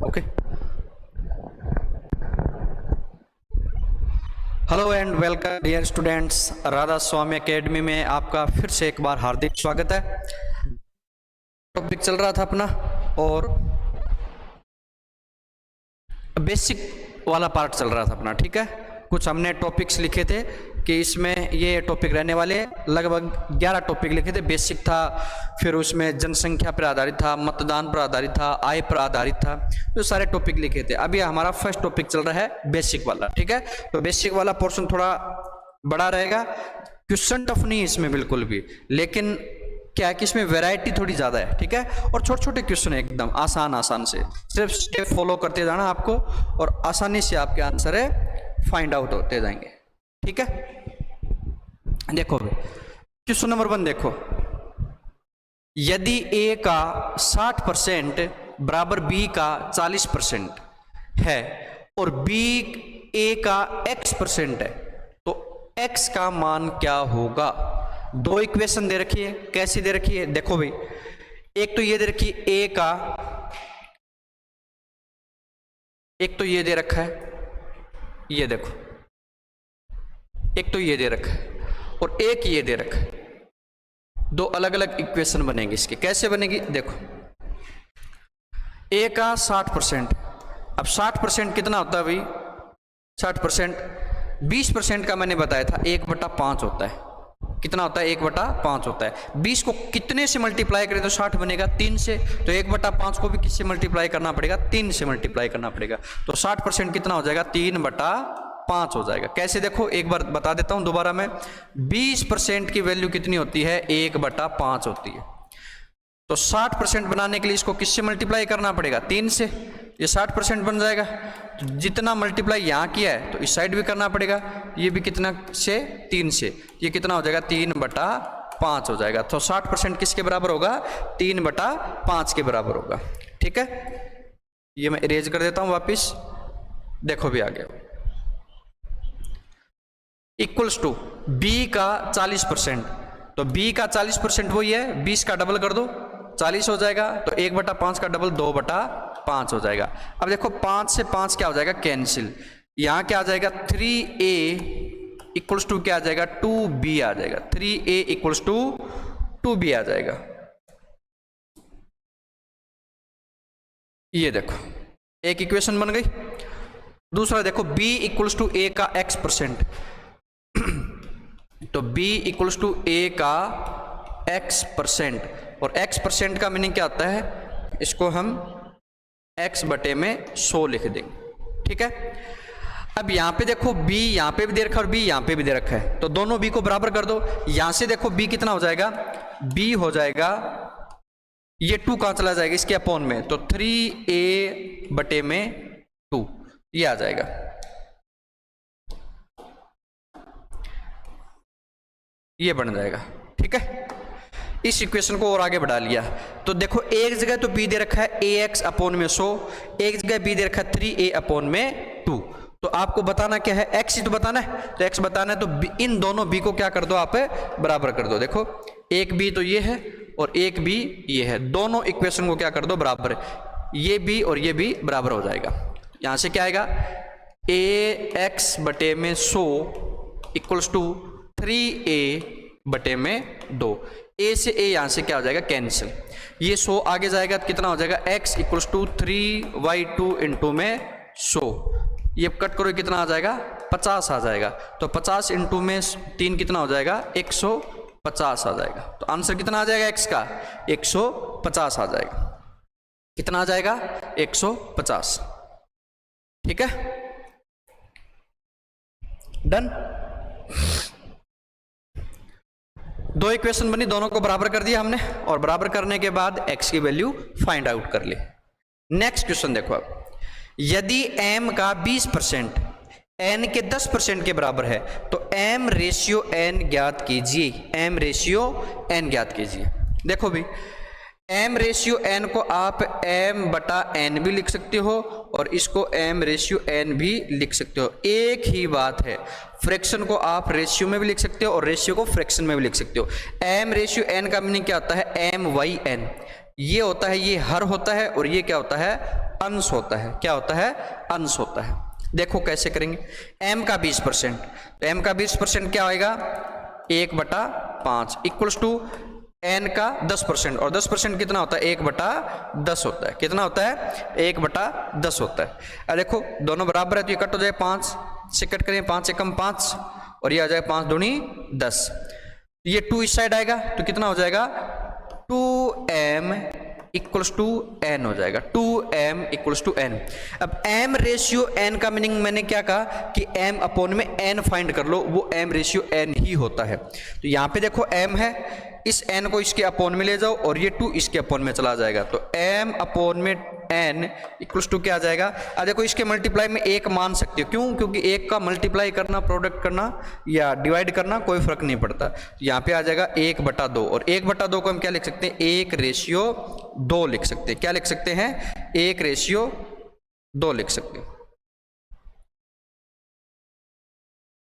Okay. Hello and welcome dear students, Radha Swami academy में आपका फिर से एक बार हार्दिक स्वागत है। टॉपिक चल रहा था अपना और बेसिक वाला पार्ट चल रहा था अपना, ठीक है। कुछ हमने टॉपिक्स लिखे थे कि इसमें ये टॉपिक रहने वाले, लगभग 11 टॉपिक लिखे थे। बेसिक था, फिर उसमें जनसंख्या पर आधारित था, मतदान पर आधारित था, आय पर आधारित था, तो सारे टॉपिक लिखे थे। अभी हमारा फर्स्ट टॉपिक चल रहा है बेसिक वाला, ठीक है। तो बेसिक वाला पोर्शन थोड़ा बड़ा रहेगा, क्वेश्चन टफ नहीं है इसमें बिल्कुल भी, लेकिन क्या है कि इसमें वैरायटी थोड़ी ज़्यादा है, ठीक है। और छोटे छोटे क्वेश्चन है, एकदम आसान से, सिर्फ स्टेप फॉलो करते जाना आपको और आसानी से आपके आंसर है फाइंड आउट होते जाएंगे, ठीक है। देखो क्वेश्चन नंबर 1 देखो, यदि ए का 60% बराबर बी का 40% है और बी ए का x% है, तो x का मान क्या होगा। दो इक्वेशन दे रखी है, कैसी दे रखी है देखो भाई। एक तो ये दे रखी है ए का, एक तो ये दे रखा है, ये देखो, एक तो ये दे रखा है और एक ये दे रखा है। दो अलग अलग इक्वेशन बनेंगे इसके। कैसे बनेगी देखो, ए का 60%, अब 60% कितना होता है भाई, 60% 20% का मैंने बताया था 1/5 होता है। कितना होता है, 1/5 होता है। 20 को कितने से मल्टीप्लाई करें तो 60 बनेगा, 3 से। तो 1/5 को भी किससे मल्टीप्लाई करना पड़ेगा, 3 से मल्टीप्लाई करना पड़ेगा। तो 60% कितना हो जाएगा, 3/5 हो जाएगा। कैसे देखो, एक बार बता देता हूं दोबारा मैं। 20% की वैल्यू कितनी होती है, 1/5 होती है। तो 60% बनाने के लिए इसको किससे मल्टीप्लाई करना पड़ेगा, 3 से। ये 60% बन जाएगा। तो जितना मल्टीप्लाई यहाँ किया है तो इस साइड भी करना पड़ेगा, ये भी कितना से, 3 से। ये कितना हो जाएगा, 3/5 हो जाएगा। तो 60% किसके बराबर होगा, 3/5 के बराबर होगा, ठीक है। ये मैं इरेज कर देता हूं वापिस, देखो भी आ गया। इक्वल्स टू बी का 40%, तो बी का 40% वही है, 20 का डबल कर दो 40 हो जाएगा। तो 1/5 का डबल 2/5 हो जाएगा। अब देखो 5 से 5 क्या हो जाएगा, कैंसिल। यहां क्या आ जाएगा, 3a इक्वल्स टू क्या आ जाएगा, 2b आ जाएगा। 3a इक्वल्स टू 2b आ जाएगा। ये देखो एक इक्वेशन बन गई। दूसरा देखो, b इक्वल्स टू a का x%, तो b इक्वल्स टू a का x%, और x% का मीनिंग क्या होता है, इसको हम x/100 लिख देंगे, ठीक है। अब यहां पे देखो b यहां पे भी दे रखा है और b यहां पे भी दे रखा है, तो दोनों b को बराबर कर दो। यहां से देखो b कितना हो जाएगा, b हो जाएगा, ये 2 कहां चला जाएगा, इसके अपॉन में, तो 3a/2 ये आ जाएगा। ये बन जाएगा, ठीक है। इस इक्वेशन को और आगे बढ़ा लिया तो देखो, एक जगह तो b दे रखा है ax/100, एक जगह b दे रखा है 3a/2। तो आपको बताना क्या है, x ही तो बताना है। तो x बताना है तो इन दोनों b को क्या कर दो, आप बराबर कर दो। देखो एक b तो ये है और एक b ये है, दोनों इक्वेशन को क्या कर दो, बराबर। ये b और ये b बराबर हो जाएगा। यहां से क्या आएगा, ax/100 equals to 3a/2। a से a यहां से क्या हो जाएगा, कैंसिल। ये 100 आगे जाएगा तो कितना हो जाएगा, x equals to 3y2 into में 100। ये कट करो कितना आ जाएगा, 50 आ जाएगा। तो 50 इंटू में 3 कितना हो जाएगा, 150 आ जाएगा। तो आंसर कितना आ जाएगा x का, 150 आ जाएगा। कितना आ जाएगा, 150, ठीक है। डन। दो इक्वेशन बनी, दोनों को बराबर कर दिया हमने, और बराबर करने के बाद x की वैल्यू फाइंड आउट कर ली। नेक्स्ट क्वेश्चन देखो, अब यदि m का 20% n के 10% के बराबर है तो m/n ज्ञात कीजिए। m/n ज्ञात कीजिए। देखो भाई, m/n को आप m/n भी लिख सकते हो और इसको m/n भी लिख सकते हो। एक ही बात है, फ्रैक्शन को आप रेशियो में भी लिख सकते हो और रेशियो को फ्रैक्शन में भी लिख सकते हो। m/n का मीनिंग क्या होता है, m/n। ये होता है, ये हर होता है, और ये क्या होता है, अंश होता है। क्या होता है? अंश होता है। देखो कैसे करेंगे। m का 20%, तो m का 20% क्या होएगा? 1/5 इक्वल्स टू n का 10%, और 10% कितना होता है? 1/10 होता है। कितना होता है? 1/10 होता है। अब देखो दोनों बराबर है तो ये कट हो जाए, 5 से कट करें, 5 एकम 5 और ये आ जाएगा 5 दूनी 10। ये 2 इस साइड आएगा तो कितना हो जाएगा? 2m इक्वल्स टू n हो जाएगा। 2m equals to n। अब m रेशियो n का मीनिंग मैंने क्या कहा कि m अपॉन में n फाइंड कर लो, वो m रेशियो n ही होता है। तो यहाँ पे देखो m है, इस n को इसके अपॉन में ले जाओ और ये 2 इसके अपॉन में चला जाएगा, तो m अपॉन में n इक्वल्स टू क्या आ जाएगा? अब देखो इसके मल्टीप्लाई में 1 मान सकते हो, क्यों? क्योंकि 1 का मल्टीप्लाई करना, प्रोडक्ट करना या डिवाइड करना कोई फर्क नहीं पड़ता। यहाँ पे आ जाएगा 1/2, और 1/2 को हम क्या लिख सकते हैं? 1/2 लिख सकते हैं। क्या लिख सकते हैं? 1/2 लिख सकते हैं।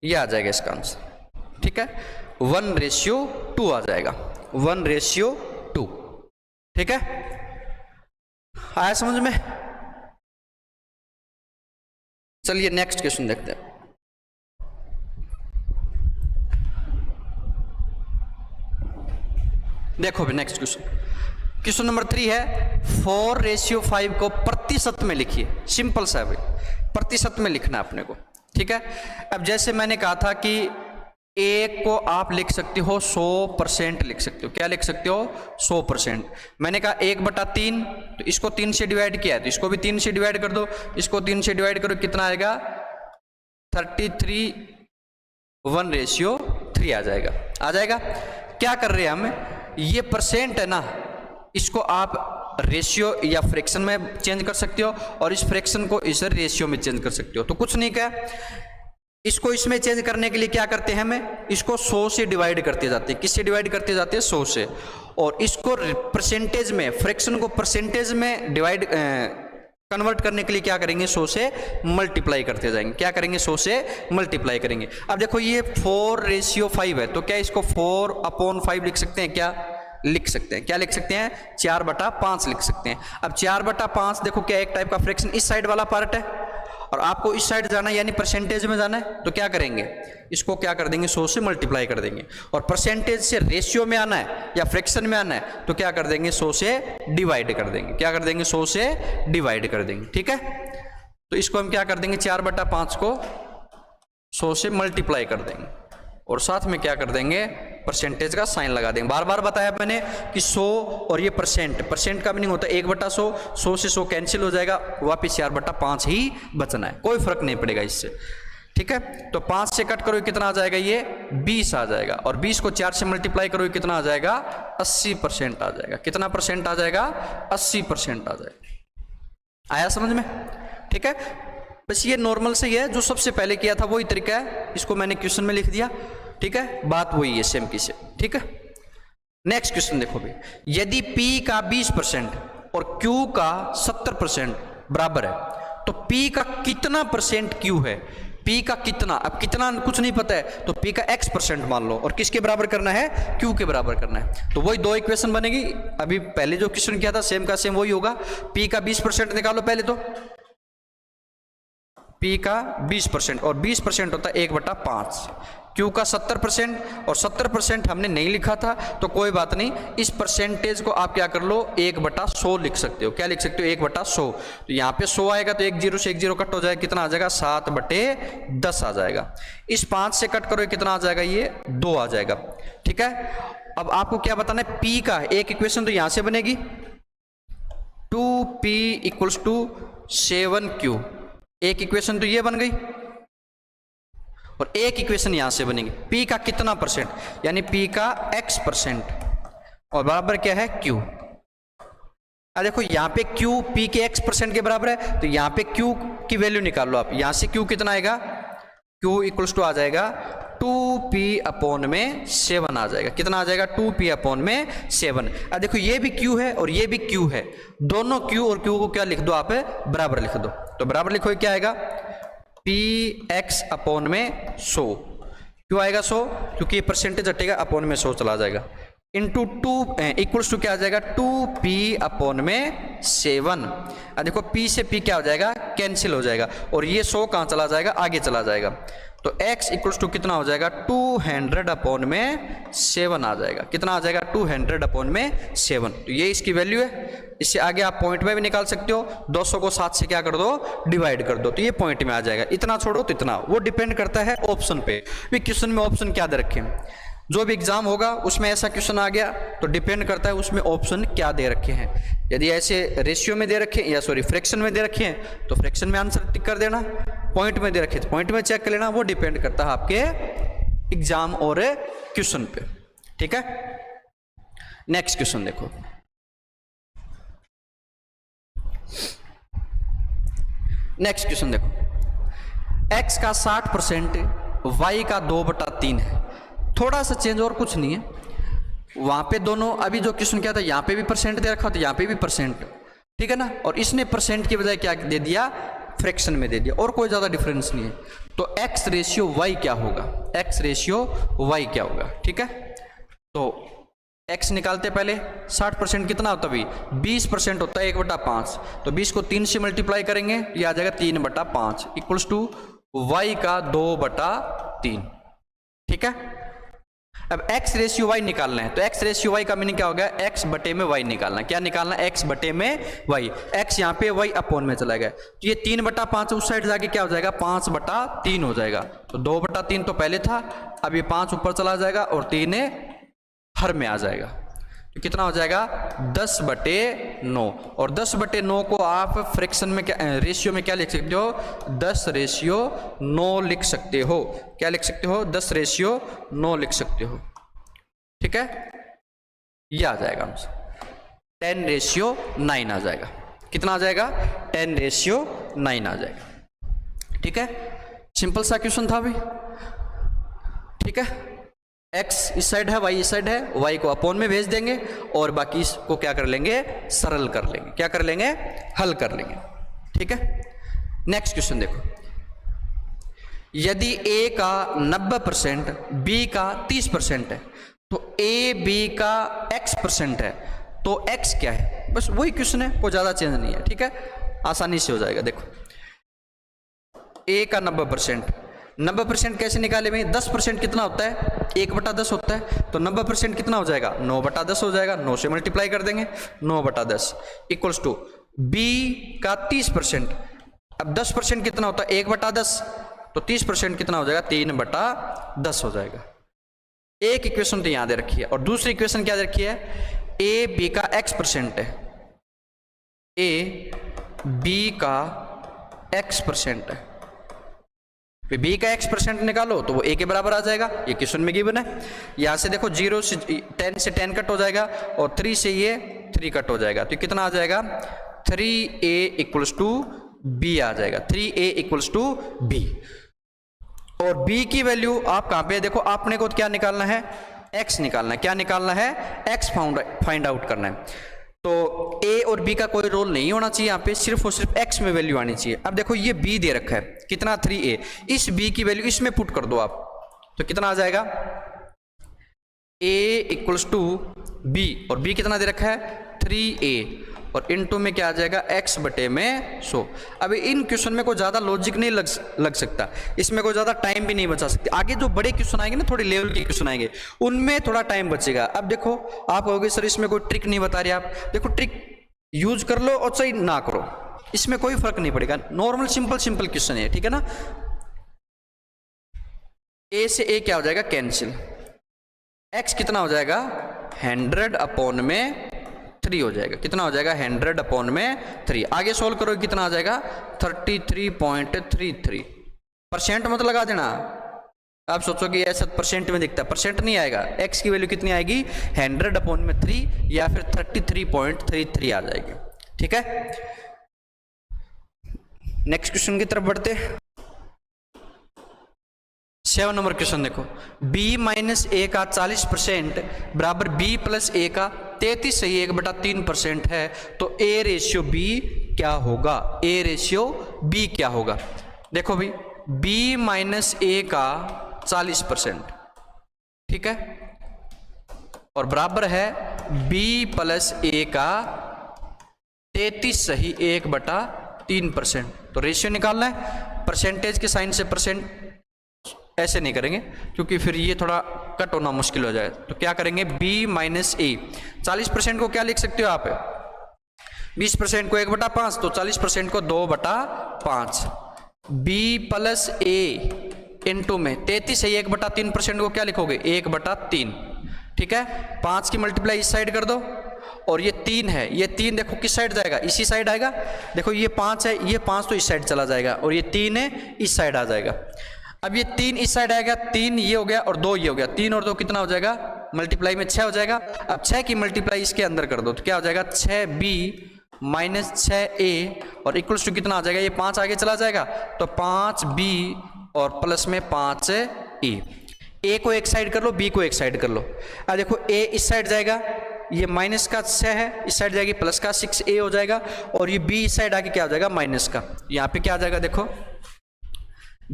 यह आ जाएगा इसका आंसर। ठीक है, 1/2 आ जाएगा, 1/2। ठीक है, आया समझ में? चलिए नेक्स्ट क्वेश्चन देखते हैं। देखो भी नेक्स्ट क्वेश्चन नंबर 3 है 4/5 को प्रतिशत में लिखिए। सिंपल सा है भाई, प्रतिशत में लिखना है अपने को। ठीक है, अब जैसे मैंने कहा था कि 1 को आप लिख सकते हो 100% लिख सकते हो। क्या लिख सकते हो? 100%। मैंने कहा 1/3, तो इसको 3 से डिवाइड किया है तो इसको भी 3 से डिवाइड कर दो, इसको 3 से डिवाइड करो, कितना आएगा? 33, 1/3 आ जाएगा। आ जाएगा। क्या कर रहे हैं हम? ये परसेंट है ना, इसको आप रेशियो या फ्रैक्शन में चेंज कर सकते हो और इस फ्रैक्शन को इस रेशियो में चेंज कर सकते हो। तो कुछ नहीं क्या, इसको इसमें चेंज करने के लिए क्या करते हैं हमें? इसको 100 से डिवाइड करते जाते हैं। किससे डिवाइड करते जाते हैं? 100 से। और इसको परसेंटेज में, फ्रैक्शन को परसेंटेज में डिवाइड कन्वर्ट करने के लिए क्या करेंगे? 100 से मल्टीप्लाई करते जाएंगे। क्या करेंगे? 100 से मल्टीप्लाई करेंगे। अब देखो ये 4/5 है, तो क्या इसको 4/5 लिख सकते हैं? क्या लिख सकते हैं? क्या लिख सकते हैं? 4/5 लिख सकते हैं। अब 4/5 देखो क्या एक टाइप का फ्रैक्शन इस साइड वाला पार्ट है और आपको इस साइड जाना है यानी परसेंटेज में जाना है, तो क्या करेंगे? इसको क्या कर देंगे? 100 से मल्टीप्लाई कर देंगे। और परसेंटेज से रेशियो में आना है या फ्रैक्शन में आना है तो क्या कर देंगे? 100 से डिवाइड कर देंगे। क्या कर देंगे? 100 से डिवाइड कर देंगे। ठीक है, तो इसको हम क्या कर देंगे? 4/5 को 100 से मल्टीप्लाई कर देंगे और साथ में क्या कर देंगे? परसेंटेज का साइन लगा देंगे। बार बार बताया मैंने कि 100 और ये परसेंट का मीनिंग होता है 1/100, 100 से 100 कैंसिल हो जाएगा, वापिस 4/5 ही बचना है, कोई फर्क नहीं पड़ेगा इससे। ठीक है, तो 5 से कट करो कितना आ जाएगा? ये 20 आ जाएगा, और 20 को 4 से मल्टीप्लाई करो कितना आ जाएगा? 80% आ जाएगा। कितना परसेंट आ जाएगा? 80% आ जाएगा। आया समझ में? ठीक है, बस ये नॉर्मल से ही है, जो सबसे पहले किया था वही तरीका है, इसको मैंने क्वेश्चन में लिख दिया। ठीक है, बात वही है सेम की सेम। ठीक है, नेक्स्ट क्वेश्चन देखो भी, यदि P का 20% और Q का 70% बराबर है तो P का कितना परसेंट Q है? P का कितना, अब कितना कुछ नहीं पता है तो P का X% मान लो, और किसके बराबर करना है? Q के बराबर करना है। तो वही 2 इक्वेशन बनेगी। अभी पहले जो क्वेश्चन किया था सेम का सेम वही होगा। P का 20% निकालो पहले, तो P का 20% और 20% होता है 1/5। Q का 70% और 70% हमने नहीं लिखा था तो कोई बात नहीं, इस परसेंटेज को आप क्या कर लो? 1/100 लिख सकते हो। क्या लिख सकते हो? 1/100। तो यहाँ पे 100 आएगा तो 1 0 से 1 0 कट हो जाएगा, कितना आ जाएगा? 7/10 आ जाएगा। इस 5 से कट करो कितना आ जाएगा? ये 2 आ जाएगा। ठीक है, अब आपको क्या बताना है? P का एक इक्वेशन तो यहाँ से बनेगी 2P = 7Q, एक इक्वेशन तो ये बन गई, और एक इक्वेशन यहां से बनेगी P का कितना परसेंट, यानी P का X% और बराबर क्या है? Q। अब देखो यहाँ पे Q P के X% के बराबर है, तो यहाँ पे Q की वैल्यू निकाल लो आप। यहां से Q कितना आएगा? Q = आ जाएगा 2P/7 आ जाएगा। कितना आ जाएगा? 2P/7। अब देखो ये भी Q है और ये भी Q है, दोनों Q और Q को क्या लिख दो आप? बराबर लिख दो। तो बराबर लिखो क्या आएगा? Px/100। क्यों आएगा 100? क्योंकि ये परसेंटेज हटेगा, अपॉन में 100 चला जाएगा। इंटू 2 इक्वल्स टू क्या आ जाएगा 2p अपॉन में 7। अब देखो p से p क्या हो जाएगा, कैंसिल हो जाएगा, और ये 100 कहाँ चला जाएगा, आगे चला जाएगा। तो x इक्वल्स टू कितना हो जाएगा 200 अपॉन में 7 आ जाएगा। कितना आ जाएगा 200 अपॉन में 7। तो ये इसकी वैल्यू है। इससे आगे आप पॉइंट में भी निकाल सकते हो, 200 को 7 से क्या कर दो, डिवाइड कर दो, तो ये पॉइंट में आ जाएगा। इतना छोड़ो तो इतना, वो डिपेंड करता है ऑप्शन पे। क्वेश्चन में ऑप्शन क्या दे रखे हैं, जो भी एग्जाम होगा उसमें ऐसा क्वेश्चन आ गया तो डिपेंड करता है उसमें ऑप्शन क्या दे रखे हैं। यदि ऐसे रेशियो में दे रखे हैं या सॉरी फ्रैक्शन में दे रखे हैं तो फ्रैक्शन में आंसर टिक कर देना, पॉइंट में दे रखे तो पॉइंट में चेक कर लेना। वो डिपेंड करता है आपके एग्जाम और क्वेश्चन पे, ठीक है। नेक्स्ट क्वेश्चन देखो, नेक्स्ट क्वेश्चन देखो, x का 60% y का 2/3 है। थोड़ा सा चेंज और कुछ नहीं है, वहां पे दोनों, अभी जो क्वेश्चन क्या था यहाँ पे भी परसेंट दे रखा था, यहाँ पे भी परसेंट, ठीक है ना, और इसने परसेंट की बजाय क्या दे दिया, फ्रैक्शन में दे दिया, और कोई ज्यादा डिफरेंस नहीं है। तो x रेशियो y क्या होगा, x रेशियो y क्या होगा, ठीक है। तो x निकालते पहले, 60% कितना होता है, 20% होता है 1/5। तो 20 को 3 से मल्टीप्लाई करेंगे, ये आ जाएगा 3/5 इक्वल्स टू y का 2/3, ठीक है। अब x रेशियो y निकालना है, तो x रेशियो y का मीनिंग क्या होगा, x बटे में y निकालना। क्या निकालना, x बटे में y। x यहाँ पे y अपॉन में चला गया, तो ये 3/5 उस साइड जाके क्या हो जाएगा, 5/3 हो जाएगा। तो 2/3 तो पहले था, अब ये 5 ऊपर चला जाएगा और 3 हर में आ जाएगा। तो कितना हो जाएगा 10/9, और 10/9 को आप फ्रैक्शन में क्या, रेशियो में क्या लिख सकते हो, 10/9 लिख सकते हो। क्या लिख सकते हो, 10/9 लिख सकते हो, ठीक है। ये आ जाएगा 10/9 आ जाएगा। कितना आ जाएगा, 10/9 आ जाएगा, ठीक है। सिंपल सा क्वेश्चन था भाई, ठीक है। x इस साइड है, y इस साइड है, y को अपॉन में भेज देंगे और बाकी इसको क्या कर लेंगे, सरल कर लेंगे। क्या कर लेंगे, हल कर लेंगे, ठीक है। नेक्स्ट क्वेश्चन देखो, यदि a का 90%, b का 30% है, तो a b का x% है, तो x क्या है। बस वही क्वेश्चन है, कोई ज्यादा चेंज नहीं है, ठीक है, आसानी से हो जाएगा। देखो a का 90% कैसे निकाले भाई, 10% कितना होता है, 1/10 होता है, तो 90% कितना हो जाएगा, 9/10 हो जाएगा। 9 से मल्टीप्लाई कर देंगे, 9/10 इक्वल्स टू b का 30%। अब 10% कितना होता है, 1/10, तो 30% कितना हो जाएगा, 3/10 हो जाएगा। एक इक्वेशन तो यहां दे रखी है, और दूसरी इक्वेशन क्या दे रखी है, a b का x% है, a b का x% है। b का x% निकालो तो वो a के बराबर आ जाएगा, ये क्वेश्चन में गिवन है। यहां से देखो 0 से 10 से 10 कट हो जाएगा, और 3 से ये 3 कट हो जाएगा, तो कितना आ जाएगा, 3a इक्वल्स टू b आ जाएगा। 3a इक्वल्स टू b, और b की वैल्यू आप कहां पे, देखो आपने को क्या निकालना है, x निकालना है। क्या निकालना है, x फाइंड आउट करना है। तो a और b का कोई रोल नहीं होना चाहिए यहाँ पे, सिर्फ और सिर्फ x में वैल्यू आनी चाहिए। अब देखो ये b दे रखा है, कितना 3a, इस b की वैल्यू इसमें पुट कर दो आप, तो कितना आ जाएगा, a इक्वल्स टू b, और b कितना दे रखा है 3a, और इनटू में क्या आ जाएगा, x बटे में 100। अब इन क्वेश्चन में कोई ज्यादा लॉजिक नहीं लग सकता, इसमें कोई ज्यादा टाइम भी नहीं बचा सकते। आगे जो बड़े क्वेश्चन आएंगे ना, थोड़े लेवल के क्वेश्चन आएंगे, उनमें थोड़ा टाइम बचेगा। अब देखो आप कहोगे सर इसमें कोई ट्रिक नहीं बता रहे आप, देखो ट्रिक यूज कर लो और चाहे ना करो, इसमें कोई फर्क नहीं पड़ेगा। नॉर्मल सिंपल क्वेश्चन है, ठीक है ना। a से a क्या हो जाएगा, कैंसिल, x कितना हो जाएगा, 100 अपॉन में 3 हो जाएगा। कितना हो जाएगा, 100 अपॉन में 3। आगे सोल्व करोगे कितना आ जाएगा, 33.33%। मत लगा देना, आप सोचोगे ऐसा परसेंट में दिखता है, परसेंट नहीं आएगा। x की वैल्यू कितनी आएगी, 100 अपॉन में 3 या फिर 33.33 आ जाएगी, ठीक है। नेक्स्ट क्वेश्चन की तरफ बढ़ते, 7 नंबर क्वेश्चन देखो, b माइनस a का 40% बराबर b प्लस a का 33 से 1/3% है, तो a रेशियो b क्या होगा, a रेशियो b क्या होगा। देखो भाई b माइनस a का 40%, ठीक है, और बराबर है b प्लस a का 33 सही 1/3%। तो रेशियो निकालना है, परसेंटेज के साइन से परसेंट ऐसे नहीं करेंगे क्योंकि फिर ये थोड़ा कट होना मुश्किल हो जाए। तो क्या करेंगे b माइनस ए। 40% को क्या लिख सकते हो आप, 20% को 1/5, तो 40% को 2/5। b प्लस ए इंटू में 33 है 1/3% को क्या लिखोगे 1/3। ठीक है, 5 की मल्टीप्लाई इस साइड कर दो और ये 3 है, ये 3 देखो किस साइड जाएगा, इसी साइड आएगा। देखो ये 5 है, ये 5 तो इस साइड चला जाएगा और ये 3 है इस साइड आ जाएगा। अब ये 3 इस साइड आएगा, 3 ये हो गया और 2 ये हो गया, 3 और 2 कितना हो जाएगा, मल्टीप्लाई में 6 हो जाएगा। अब 6 की मल्टीप्लाई इसके अंदर कर दो तो क्या हो जाएगा 6b माइनस 6a और इक्वल्स टू कितना आ जाएगा, ये 5 आगे चला जाएगा तो 5b और प्लस में 5a। a को एक साइड कर लो, b को एक साइड कर लो। अब देखो a इस साइड जाएगा, ये माइनस का 6 है, इस साइड जाएगी प्लस का 6a हो जाएगा और ये b इस साइड आके क्या हो जाएगा माइनस का। यहाँ पे क्या आ जाएगा देखो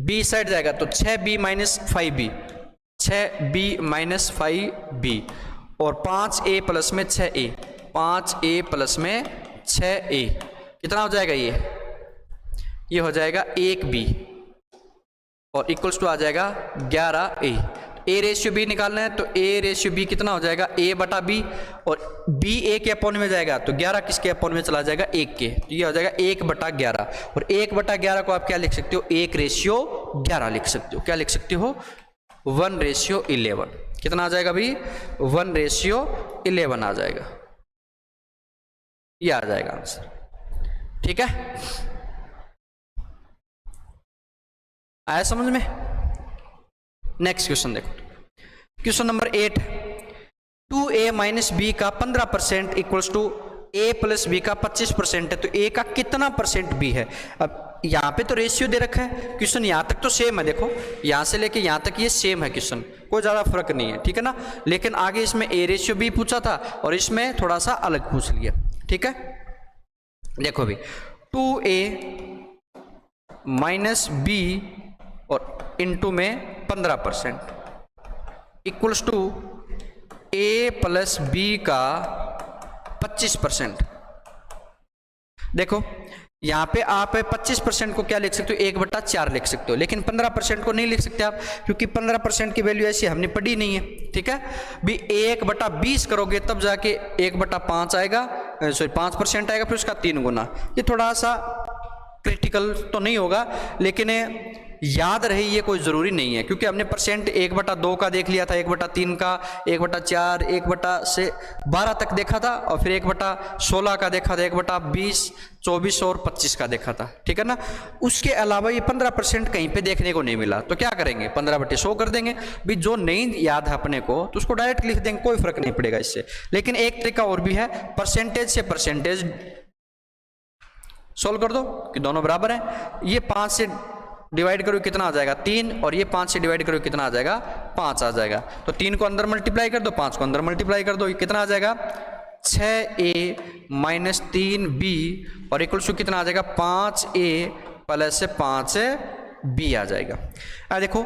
b साइड जाएगा तो 6b minus 5b, 6b minus 5b और 5a प्लस में 6a, 5a प्लस में 6a कितना हो जाएगा, ये हो जाएगा 1b और इक्वल्स टू आ जाएगा 11a। a रेशियो b निकालना है तो a रेशियो b कितना हो जाएगा a बटा b और b a के अपोन में जाएगा तो 11 किसके अपोन में चला जाएगा 1 के, तो ये हो जाएगा 1/11 और 1/11 को आप क्या लिख सकते हो 1/11 लिख सकते हो। क्या लिख सकते हो 1/11। कितना आ जाएगा भाई 1/11 आ जाएगा, ये आ जाएगा आंसर। ठीक है, आया समझ में। नेक्स्ट क्वेश्चन देखो, question number 8, 2a minus B का 15% equals to a plus B का 25% है तो a का कितना परसेंट b है। अब यहाँ पे तो रेशियो दे रखा है, क्वेश्चन यहाँ तक तो सेम है, देखो यहाँ से लेके यहाँ तक ये सेम है क्वेश्चन, कोई ज़्यादा फर्क नहीं है। ठीक है ना, लेकिन आगे इसमें a रेशियो b पूछा था और इसमें थोड़ा सा अलग पूछ लिया। ठीक है, देखो भी 2a माइनस b और इंटू में 15% equals to a plus b का 25%। देखो यहाँ पे आप 25% को क्या लिख सकते हो 1/4 लिख सकते हो, लेकिन 15% को नहीं लिख सकते आप क्योंकि 15% की वैल्यू ऐसी हमने पढ़ी नहीं है। ठीक है, भी 1/20 करोगे तब जाके 1/5 आएगा, सॉरी 5% आएगा, फिर उसका 3 गुना। ये थोड़ा सा क्रिटिकल तो नहीं होगा लेकिन याद रहे ये कोई ज़रूरी नहीं है क्योंकि हमने परसेंट 1/2 का देख लिया था, 1/3 का, 1/4, 1/12 तक देखा था और फिर 1/16 का देखा था, 1/20, 24 और 25 का देखा था। ठीक है ना, उसके अलावा ये 15% कहीं पे देखने को नहीं मिला तो क्या करेंगे 15/100 कर देंगे। भी जो नहीं याद है अपने को तो उसको डायरेक्ट लिख देंगे, कोई फर्क नहीं पड़ेगा इससे। लेकिन एक तरीका और भी है, परसेंटेज से परसेंटेज सोल्व कर दो कि दोनों बराबर हैं। ये 5 से डिवाइड करो कितना आ जाएगा 3 और ये 5 से डिवाइड करो कितना आ जाएगा 5 आ जाएगा। तो 3 को अंदर मल्टीप्लाई कर दो, 5 को अंदर मल्टीप्लाई कर दो, ये कितना आ जाएगा 6a माइनस 3b और इक्वल टू कितना आ जाएगा 5a प्लस 5b आ जाएगा। अब देखो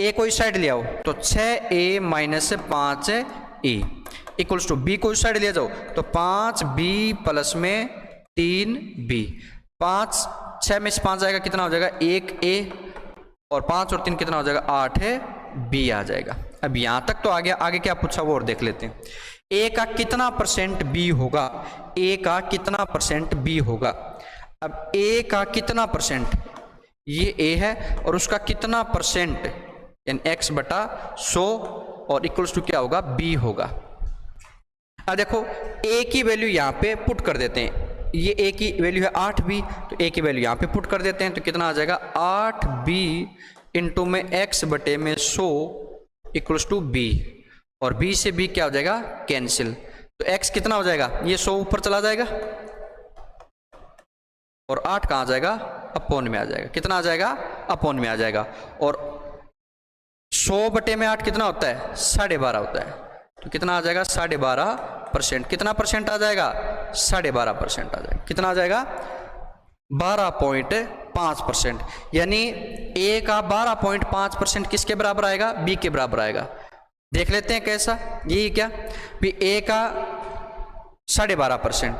a को इस साइड ले आओ तो 6a minus 5a equals to b को इस साइड ले जाओ तो 5b प्लस में 3b। 5 6 में से 5 आएगा कितना हो जाएगा 1a और 5 और 3 कितना हो जाएगा 8b आ जाएगा। अब यहाँ तक तो आ गया, आगे क्या पूछा वो और देख लेते हैं। a का कितना परसेंट b होगा, a का कितना परसेंट b होगा। अब a का कितना परसेंट, ये a है और उसका कितना परसेंट यानी x/100 और इक्वल्स टू क्या होगा b होगा। अब देखो a की वैल्यू यहाँ पे पुट कर देते हैं, ये a की वैल्यू है 8b तो a की वैल्यू यहाँ पे पुट कर देते हैं तो कितना आ जाएगा 8b इंटू में x/100 इक्वल्स टू b और b से b क्या हो जाएगा कैंसिल। तो x कितना हो जाएगा, ये 100 ऊपर चला जाएगा और 8 कहाँ आ जाएगा अपोन में आ जाएगा। कितना आ जाएगा अपोन में आ जाएगा और 100/8 कितना होता है 12.5 होता है तो कितना आ जाएगा 12.5%। कितना परसेंट आ जाएगा 12.5% आ जाएगा। कितना आ जाएगा 12.5%। यानी a का 12.5% किसके बराबर आएगा b के बराबर आएगा। देख लेते हैं कैसा, यही क्या भी ए का 12.5%,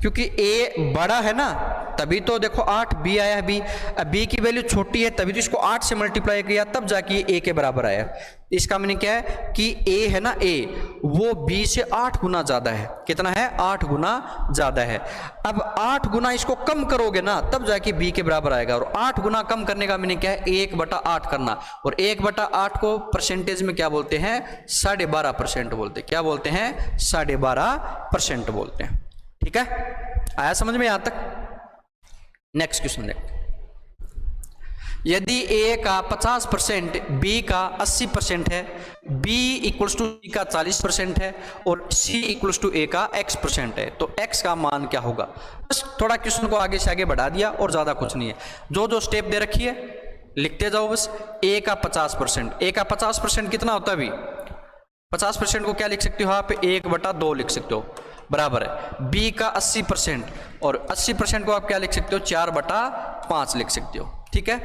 क्योंकि ए बड़ा है ना तभी तो देखो 8, बी आया बी, अब बी की वैल्यू छोटी है तभी तो इसको 8 से मल्टीप्लाई किया तब जाके ए के बराबर आया। इसका मीनिंग क्या है कि ए है ना, ए वो बी से 8 गुना ज्यादा है। कितना है? 8 गुना ज्यादा है। अब 8 गुना इसको कम करोगे ना तब जाके बी के बराबर आएगा, और 8 गुना कम करने का मीनिंग क्या है? 1/8 करना, और 1/8 को परसेंटेज में क्या बोलते हैं? 12.5% बोलते हैं। क्या बोलते हैं? 12.5% बोलते हैं। ठीक है, आया समझ में यहां तक? नेक्स्ट क्वेश्चन देखते हैं। यदि ए का 50%, बी का 80% है, बी इक्वल्स टू सी का 40% है और सी इक्वल्स टू ए का x% है, तो x का मान क्या होगा? बस थोड़ा क्वेश्चन को आगे से आगे बढ़ा दिया और ज्यादा कुछ नहीं है। जो जो स्टेप दे रखी है लिखते जाओ बस। ए का 50%, ए का 50% कितना होता है? अभी 50% को क्या लिख सकते हो आप? 1/2 लिख सकते हो, बराबर है। बी का 80% और 80% को आप क्या लिख सकते हो? 4/5 लिख सकते हो। ठीक है,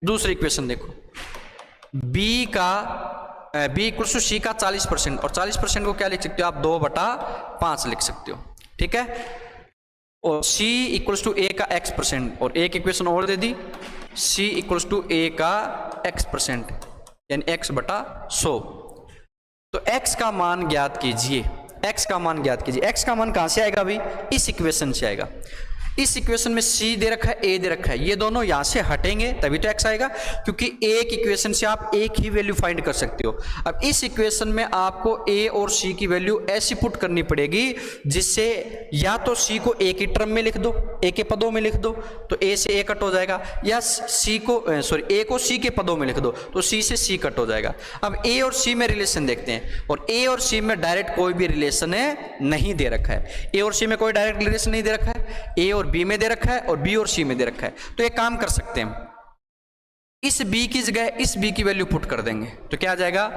दूसरी इक्वेशन देखो। बी इक्वल्स टू सी का 40% और 40% को क्या लिख सकते हो आप? 2/5 लिख सकते हो। ठीक है, और सी इक्वल्स टू ए का x%, और एक इक्वेशन और दे दी, सी इक्वल्स टू ए का x% यानी x/100। तो x का मान ज्ञात कीजिए, x का मान ज्ञात कीजिए। x का मान कहां से आएगा? अभी इस इक्वेशन से आएगा। इस इक्वेशन में c दे रखा है, a दे रखा है, ये दोनों यहां से हटेंगे तभी तो x आएगा, क्योंकि एक इक्वेशन से आप एक ही वैल्यू फाइंड कर सकते हो। अब इस इक्वेशन में आपको a और c की वैल्यू ऐसी पुट करनी पड़ेगी जिससे या तो c को a की टर्म में लिख दो, a के पदों में लिख दो तो a से a कट हो जाएगा, या a को c के पदों में लिख दो तो c से c कट हो जाएगा। अब a और c में रिलेशन देखते हैं, और a और c में डायरेक्ट कोई भी रिलेशन नहीं दे रखा है। a और c में कोई डायरेक्ट रिलेशन नहीं दे रखा है, a और बी में दे रखा है और बी और सी में दे रखा है। तो एक काम कर सकते हैं, इस बी की जगह इस बी की वैल्यू पुट कर देंगे तो क्या आ जाएगा?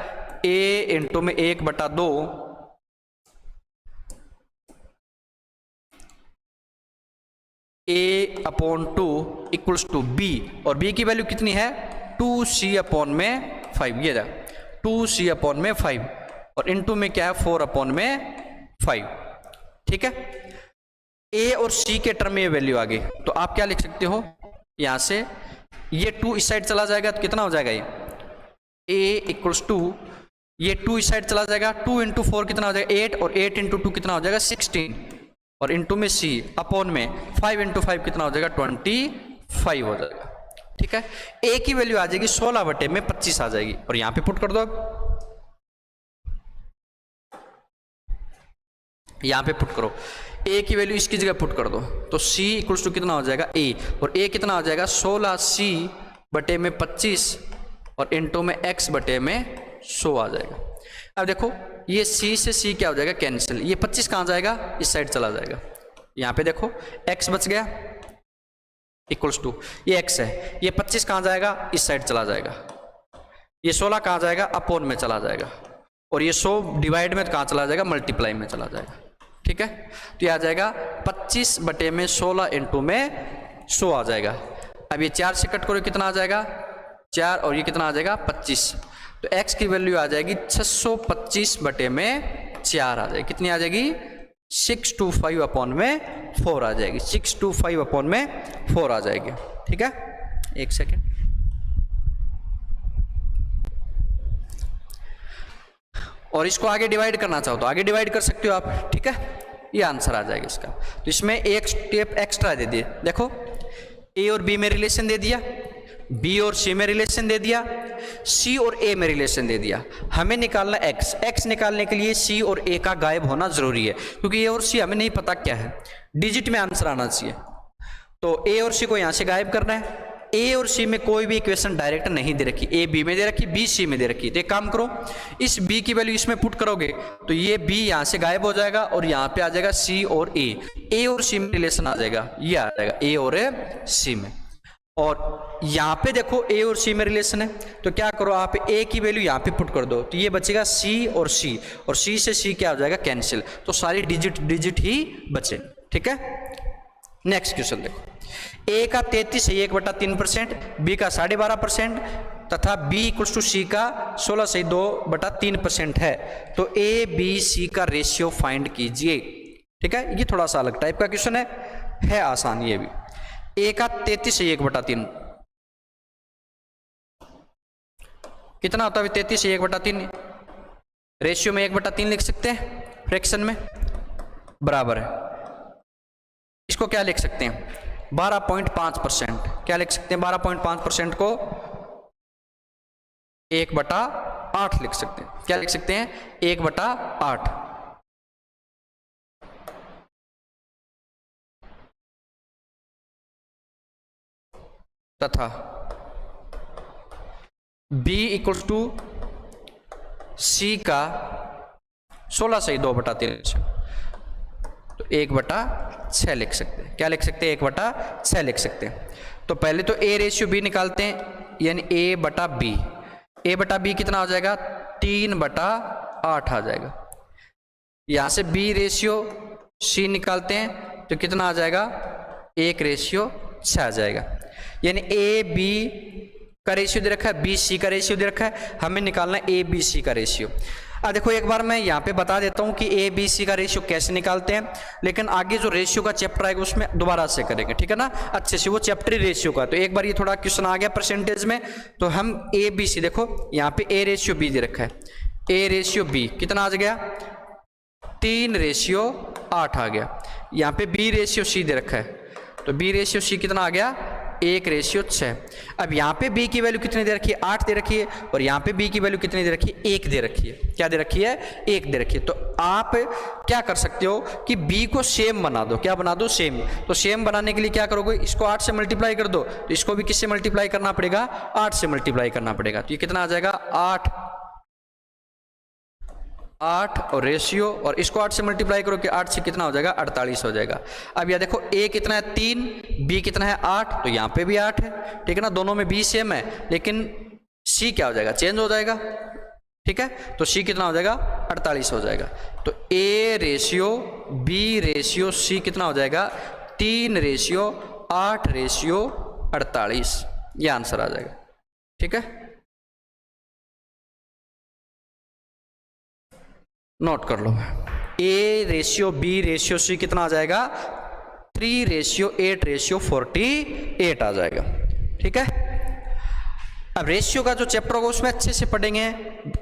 a इंटू में 1/2 a/2 इक्वल्स टू बी, और बी की वैल्यू कितनी है? 2c/5। ये 2c/5 और इंटू में क्या है? 4/5। ठीक है, ए और सी के टर्म में ये वैल्यू आ गई तो आप क्या लिख सकते हो? यहां से ये 2 इस साइड चला जाएगा तो कितना हो जाएगा? ये a इक्वल्स टू, ये 2 इस साइड चला जाएगा, 2 इंटू 4 कितना हो जाएगा? 8, और 8 इंटू 2 कितना हो जाएगा? 16, और इंटू में c अपॉन में 5 इंटू 5 कितना हो जाएगा? 25 हो जाएगा। ठीक है, a की वैल्यू आ जाएगी 16/25 आ जाएगी, और यहां पे पुट कर दो। अब यहां पे पुट करो, a की वैल्यू इसकी जगह पुट कर दो तो c इक्वल्स टू कितना हो जाएगा? a, और a कितना हो जाएगा? 16c/25 और इंटू में x/100 आ जाएगा। अब देखो ये c से c क्या हो जाएगा? कैंसिल। ये 25 कहां जाएगा? इस साइड चला जाएगा। यहां पे देखो x बच गया इक्वल्स टू, ये x है, ये 25 कहां जाएगा? इस साइड चला जाएगा। ये 16 कहां जाएगा? अपॉन में चला जाएगा, और ये 100 डिवाइड में कहां चला जाएगा? मल्टीप्लाई में चला जाएगा। ठीक है, तो यह आ जाएगा 25/16 इंटू में 100 आ जाएगा। अब ये 4 से कट करो कितना आ जाएगा? 4, और ये कितना आ जाएगा? 25। तो x की वैल्यू आ जाएगी 625/4 आ जाएगी। कितनी आ जाएगी? 625/4 आ जाएगी। 625/4 आ जाएगी। ठीक है, एक सेकेंड। और इसको आगे डिवाइड करना चाहो तो आगे डिवाइड कर सकते हो आप। ठीक है, ये आंसर आ जाएगा इसका। तो इसमें एक स्टेप एक्स्ट्रा दे दिए। देखो a और b में रिलेशन दे दिया, b और c में रिलेशन दे दिया, c और a में रिलेशन दे दिया। हमें निकालना x निकालने के लिए c और a का गायब होना जरूरी है, क्योंकि a और c हमें नहीं पता क्या है, डिजिट में आंसर आना चाहिए। तो a और c को यहां से गायब करना है। a और c में कोई भी इक्वेशन डायरेक्ट नहीं दे रखी, a b में दे रखी, b c में दे रखी। तो एक काम करो, इस b की वैल्यू इसमें पुट करोगे तो ये b यहां से गायब हो जाएगा और यहां पे आ जाएगा c और a और c में रिलेशन आ जाएगा, ये आ जाएगा a और c में। और यहां पे देखो a और c में रिलेशन है तो क्या करो आप, a की वैल्यू यहां पे पुट कर दो तो ये बचेगा c और c, और c से c क्या हो जाएगा? कैंसिल। तो सारी डिजिट ही बचे। ठीक है, नेक्स्ट क्वेश्चन देखो। a का 33 है 1/3%, b का 12.5%, तथा b इक्वल्स टू सी का 16/2/3% है, तो ए बी सी का रेशियो फाइंड कीजिए। ठीक है, ये थोड़ा सा अलग टाइप का क्वेश्चन है आसान ये भी। ए का 33/1/3 कितना होता है? 33/1/3 रेशियो में 1/3 लिख सकते हैं, फ्रैक्शन में बराबर है। इसको क्या लिख सकते हैं? 12.5%। क्या लिख सकते हैं? 12.5% को 1/8 लिख सकते हैं। क्या लिख सकते हैं? 1/8। तथा b इक्वल्स टू सी का 16/2/3, तो 1/6 लिख सकते हैं। क्या लिख सकते हैं? 1/6 लिख सकते हैं। तो पहले तो a रेशियो b निकालते हैं, यानी a/b। a/b कितना हो जाएगा? 3/8 आ जाएगा। यहां से b रेशियो c निकालते हैं तो कितना आ जाएगा? 1/6 आ जाएगा। यानी ए बी का रेशियो दे रखा है, बी सी का रेशियो दे रखा है, हमें निकालना है ए बी सी का रेशियो। अब देखो एक बार मैं यहाँ पे बता देता हूँ कि ए बी सी का रेशियो कैसे निकालते हैं, लेकिन आगे जो रेशियो का चैप्टर आएगा उसमें दोबारा से करेंगे, ठीक है ना, अच्छे से, वो चैप्टर रेशियो का। तो एक बार ये थोड़ा क्वेश्चन आ गया परसेंटेज में, तो हम ए बी सी, देखो यहाँ पे ए रेशियो बी दे रखा है, ए रेशियो बी कितना आ गया? 3/8 आ गया। यहाँ पे बी रेशियो सी दे रखा है, तो बी रेशियो सी कितना आ गया? 1/6। अब यहाँ पे b की वैल्यू कितनी दे रखी है? 8 दे रखी है, और यहाँ पे b की वैल्यू कितनी दे रखी है? 1 दे रखी है। क्या दे रखी है? 1 दे रखी है। तो आप क्या कर सकते हो कि b को सेम बना दो। क्या बना दो? सेम। तो सेम बनाने के लिए क्या करोगे? इसको 8 से मल्टीप्लाई कर दो, तो इसको भी किससे मल्टीप्लाई करना पड़ेगा? 8 से मल्टीप्लाई करना पड़ेगा। तो ये कितना आ जाएगा? 8 और रेशियो, और इसको 8 से मल्टीप्लाई करो कि 8 से कितना हो जाएगा? 48 हो जाएगा। अब यह देखो a कितना है? 3, b कितना है? 8, तो यहाँ पे भी 8 है, ठीक है ना, दोनों में b सेम है, लेकिन c क्या हो जाएगा? चेंज हो जाएगा, ठीक है। तो c कितना हो जाएगा? 48 हो जाएगा। तो a ratio b ratio c कितना हो जाएगा? 3/8/48, ये आंसर आ जाएगा, ठीक है। नोट कर लो, a ratio b ratio c कितना आ जाएगा? 3/8/48 आ जाएगा, ठीक है। अब रेशियो का जो चैप्टर होगा उसमें अच्छे से पढ़ेंगे,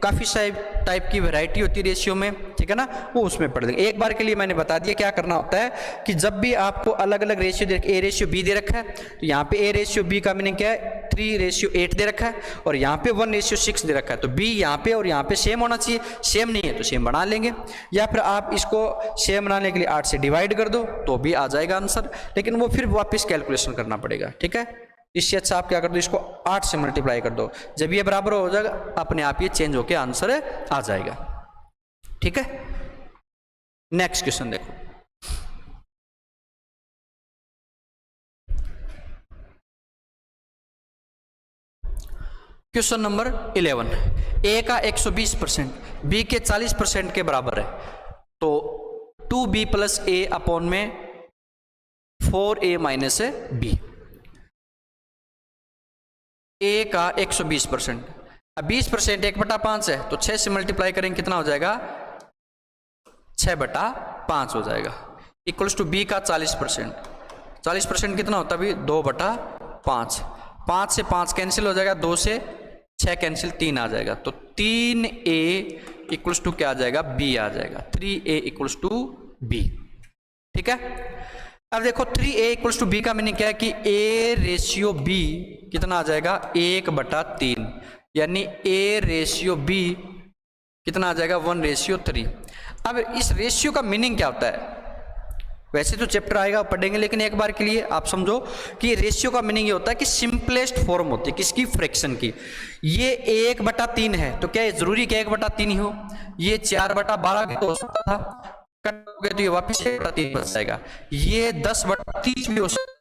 काफ़ी सारी टाइप की वैरायटी होती है रेशियो में, ठीक है ना, वो उसमें पढ़ देंगे। एक बार के लिए मैंने बता दिया क्या करना होता है कि जब भी आपको अलग अलग रेशियो दे, ए रेशियो बी दे रखा है, तो यहाँ पे ए रेशियो बी का मीनिंग क्या है? 3/8 दे रखा है, और यहाँ पे 1/6 दे रखा है, तो बी यहाँ पे और यहाँ पे सेम होना चाहिए। सेम नहीं है तो सेम बना लेंगे, या फिर आप इसको सेम बनाने के लिए 8 से डिवाइड कर दो तो भी आ जाएगा आंसर, लेकिन वो फिर वापस कैलकुलेशन करना पड़ेगा, ठीक है। इससे अच्छा आप क्या कर दो? इसको 8 से मल्टीप्लाई कर दो, जब ये बराबर हो जाएगा अपने आप ये चेंज होके आंसर आ जाएगा, ठीक है। नेक्स्ट क्वेश्चन देखो, क्वेश्चन नंबर 11। ए का 120% बी के 40% के बराबर है, तो 2b + a अपॉन में 4a - b। a का 120%, अब 20% 1/5 है, तो 6 से मल्टीप्लाई करेंगे कितना हो जाएगा? 6/5 हो जाएगा, इक्वल्स टू b का 40%। 40% कितना होता है अभी? 2/5। 5 से 5 कैंसिल हो जाएगा, 2 से 6 कैंसिल, 3 आ जाएगा, तो 3a इक्वल्स टू क्या आ जाएगा? b आ जाएगा। 3a इक्वल्स टू b, ठीक है। अब देखो 3a इक्वल्स टू b का मीनिंग क्या है कि a रेशियो b कितना आ जाएगा? 1/3, यानी a रेशियो b कितना आ जाएगा? 1/3। अब इस रेशियो का मीनिंग क्या होता है? वैसे तो चैप्टर आएगा पढ़ेंगे, लेकिन एक बार के लिए आप समझो कि रेशियो का मीनिंग ये होता है कि सिंपलेस्ट फॉर्म होती है किसकी? फ्रैक्शन की। ये 1/3 है, तो क्या ये जरूरी कि 1/3 ही हो? ये 4/12 हो सकता था, तो ये वापस 1/3 बच जाएगा। ये 10/30 भी हो सकता,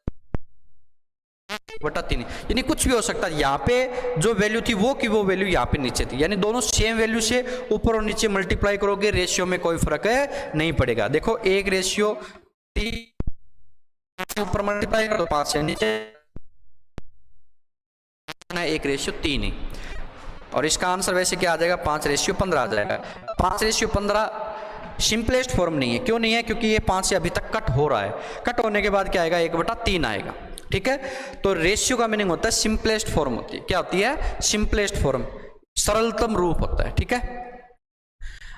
1/3, यानी कुछ भी हो सकता है। यहाँ पे जो वैल्यू थी वो की वो वैल्यू यहाँ पे नीचे थी, यानी दोनों सेम वैल्यू से ऊपर और नीचे मल्टीप्लाई करोगे, रेशियो में कोई फर्क नहीं पड़ेगा। देखो 1/3 ऊपर मल्टीप्लाई करो 5 से नीचे, 1/3 ही। और इसका आंसर वैसे क्या आ जाएगा, 5:15 आ जाएगा। 5:15 सिंपलेस्ट फॉर्म नहीं है। क्यों नहीं है? क्योंकि ये 5 से अभी तक कट हो रहा है। कट होने के बाद क्या आएगा, 1/3 आएगा। ठीक है, तो रेशियो का मीनिंग होता है सिंपलेस्ट फॉर्म होती है। क्या होती है? सिंपलेस्ट फॉर्म, सरलतम रूप होता है। ठीक है,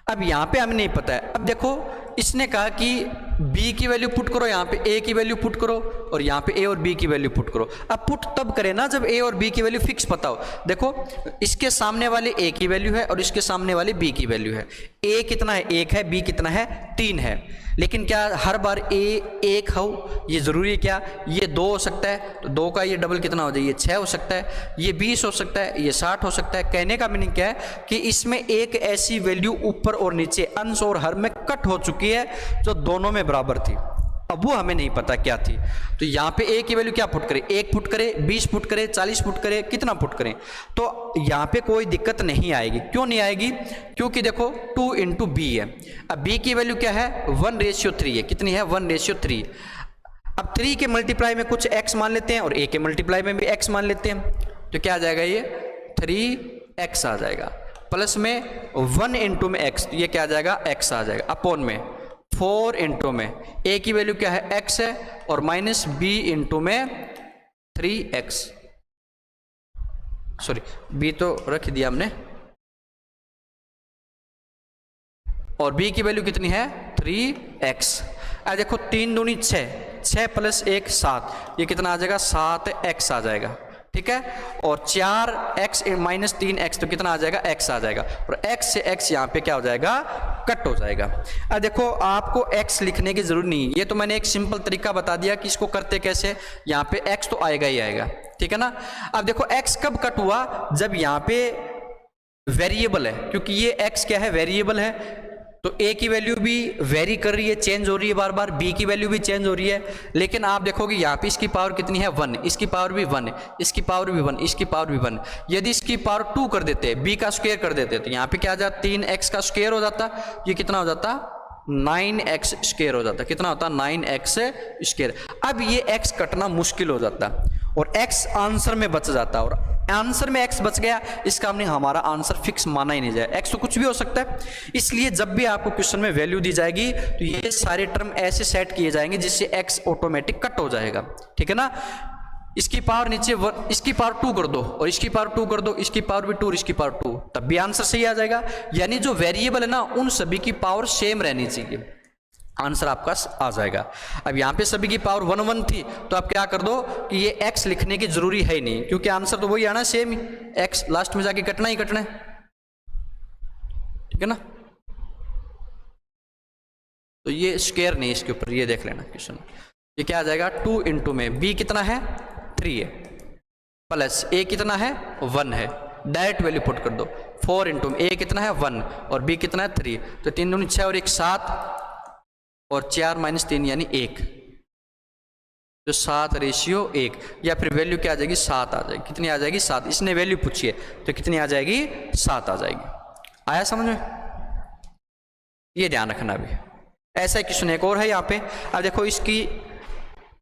अब यहाँ पे हमें नहीं पता है। अब देखो इसने कहा कि b की वैल्यू पुट करो, यहाँ पे a की वैल्यू पुट करो, और यहाँ पे a और b की वैल्यू पुट करो। अब पुट तब करें ना जब a और b की वैल्यू फिक्स पता हो। देखो इसके सामने वाले a की वैल्यू है और इसके सामने वाले b की वैल्यू है। a कितना है? 1 है। b कितना है? 3 है। लेकिन क्या हर बार a 1 हो ये जरूरी है क्या? ये 2 हो सकता है, तो 2 का ये डबल कितना हो जाए, ये 6 हो सकता है, ये 20 हो सकता है, ये 60 हो सकता है। कहने का मीनिंग क्या है कि इसमें एक ऐसी वैल्यू ऊपर और नीचे, अंश और हर में कट हो चुकी है जो दोनों में बराबर थी। अब वो हमें नहीं पता क्या थी। तो यहाँ पे a की वैल्यू क्या पुट करें? 1 पुट करें, 20 पुट करें, 40 पुट करें, कितना पुट करें? तो यहाँ पे कोई दिक्कत नहीं आएगी। क्यों नहीं आएगी? क्योंकि देखो 2 × b है। अब b की वैल्यू क्या है? 1:3 है। कितनी है? 1:3। अब 3 के मल्टीप्लाई में कुछ x मान लेते हैं और a के मल्टीप्लाई में भी x मान लेते हैं, तो क्या आ जाएगा? ये 3x आ जाएगा। प्लस में 1 × में x, तो ये क्या आ जाएगा? x आ जाएगा। अपॉन में 4 × में a की वैल्यू क्या है? x है, और माइनस b × में 3x, सॉरी b तो रख दिया हमने, और b की वैल्यू कितनी है? 3x। अब देखो 3 दूनी 6, 6 + 1 7, ये कितना आ जाएगा? 7x आ जाएगा। ठीक है, और 4x - 3x, तो कितना आ जाएगा? x आ जाएगा। और x से x यहाँ पे क्या हो जाएगा? कट हो जाएगा। अब देखो आपको x लिखने की जरूरत नहीं है, ये तो मैंने एक सिंपल तरीका बता दिया कि इसको करते कैसे। यहाँ पे x तो आएगा ही आएगा। ठीक है ना। अब देखो x कब कट हुआ? जब यहाँ पे वेरिएबल है, क्योंकि ये x क्या है? वेरिएबल है, तो a की वैल्यू भी वेरी कर रही है, चेंज हो रही है बार बार, b की वैल्यू भी चेंज हो रही है। लेकिन आप देखोगे यहाँ पे इसकी पावर कितनी है? 1, इसकी पावर भी 1, इसकी पावर भी 1, इसकी पावर भी 1। यदि इसकी पावर 2 कर देते, b का स्क्वायर कर देते, तो यहाँ पे क्या आ जाता? 3x का स्क्वायर हो जाता। ये कितना हो जाता? 9x स्क्वायर हो जाता। कितना होता? 9x square. अब ये x कटना मुश्किल हो जाता और x आंसर में बच जाता, और आंसर में x बच गया, इसका हमने हमारा आंसर फिक्स माना ही नहीं जाए। x तो कुछ भी हो सकता है। इसलिए जब भी आपको क्वेश्चन में वैल्यू दी जाएगी तो ये सारे टर्म ऐसे सेट किए जाएंगे जिससे x ऑटोमेटिक कट हो जाएगा। ठीक है ना। इसकी पावर नीचे इसकी पावर 2 कर दो, और इसकी पावर 2 कर दो, इसकी पावर भी 2 और इसकी पावर 2, तब भी आंसर सही आ जाएगा। यानी जो वेरिएबल है ना, उन सभी की पावर सेम रहनी चाहिए, आंसर आपका आ जाएगा। अब यहाँ पे सभी की पावर 1 1 थी, तो आप क्या कर दो कि ये x लिखने की जरूरी है ही नहीं, क्योंकि आंसर तो वही आना सेम ही, x लास्ट में जाके कटना ही कटना है। ठीक है ना। तो ये स्क्वायर नहीं, इसके ऊपर ये देख लेना क्वेश्चन। ये क्या आ जाएगा? 2 × में b कितना है? 3 है, प्लस a कितना है? 1 है। डायरेक्ट वैल्यू पुट कर दो। 4 × में a कितना है? 1, और b कितना है? 3। तो 3 दूनी 6 और 1 7, और 4 - 3 यानी 1, तो 7:1, या फिर वैल्यू क्या आ जाएगी? 7 आ जाएगी। कितनी आ जाएगी? 7। इसने वैल्यू पूछी है तो कितनी आ जाएगी? 7 आ जाएगी। आया समझ में? ये ध्यान रखना। अभी ऐसा क्वेश्चन एक और है यहाँ पे। अब देखो इसकी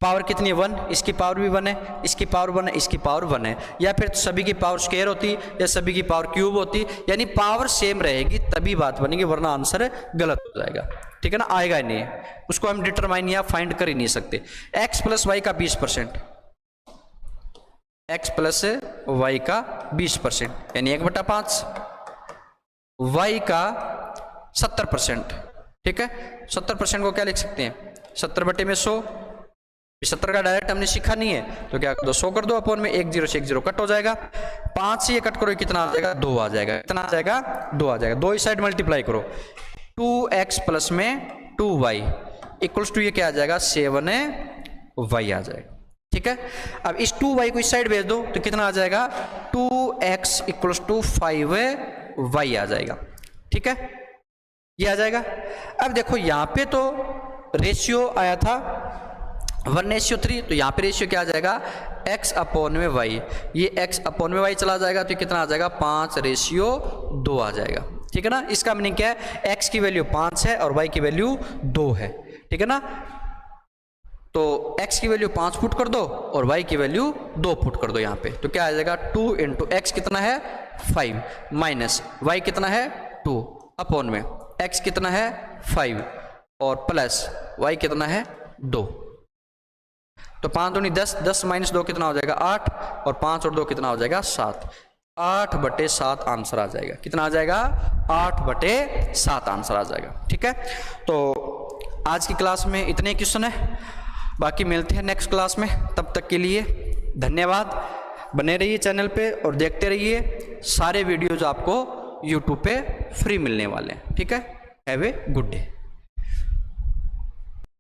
पावर कितनी है? 1, इसकी पावर भी 1 है, इसकी पावर 1 है, इसकी पावर 1 है, या फिर सभी की पावर स्क्वायर होती या सभी की पावर क्यूब होती, यानी पावर सेम रहेगी तभी बात बनेगी, वरना आंसर गलत हो जाएगा। ठीक है ना, आएगा ही नहीं, उसको हम डिटरमाइन या फाइंड कर ही नहीं सकते। x + y का 20%, x + y का 20%, यानी 1/5, y का 70%। ठीक है, 70% को क्या लिख सकते हैं? 70/100। 70 का डायरेक्ट हमने सीखा नहीं है, तो क्या कर दो? 100 कर दो, अपॉन में 1 0 से 1 0 कट हो जाएगा। 5 से ये कट करो, कितना आ जाएगा? 2 आ जाएगा। कितना आ जाएगा? 2 आ जाएगा। 2 इस साइड मल्टीप्लाई करो, 2x + में 2y = ये क्या आ जाएगा? 7y आ जाएगा। ठीक है, अब इस 2y को इस साइड भेज दो तो कितना आ जाएगा? 2x = 5y आ जाएगा। ठीक है, ये आ जाएगा। अब देखो यहाँ पे तो रेशियो आया था 1:3, तो यहाँ पे रेशियो क्या आ जाएगा? x/y। ये x/y चला जाएगा तो कितना आ जाएगा? 5:2 आ जाएगा। ठीक है ना। इसका मीनिंग क्या है? x की वैल्यू 5 है और y की वैल्यू 2 है। ठीक है ना। तो x की वैल्यू 5 पुट कर दो और y की वैल्यू 2 पुट कर दो यहाँ पे, तो क्या आ जाएगा? 2 × x कितना है? 5 माइनस y कितना है 2 अपॉन में x कितना है 5 और प्लस y कितना है 2। तो 5 दूनी 10, 10 माइनस 2 कितना हो जाएगा 8 और 5 और 2 कितना हो जाएगा 7। 8/7 आंसर आ जाएगा। कितना आ जाएगा 8/7 आंसर आ जाएगा। ठीक है, तो आज की क्लास में इतने क्वेश्चन है, बाकी मिलते हैं नेक्स्ट क्लास में। तब तक के लिए धन्यवाद। बने रहिए चैनल पे और देखते रहिए, सारे वीडियोज आपको यूट्यूब पे फ्री मिलने वाले हैं। ठीक है, हैव ए गुड डे।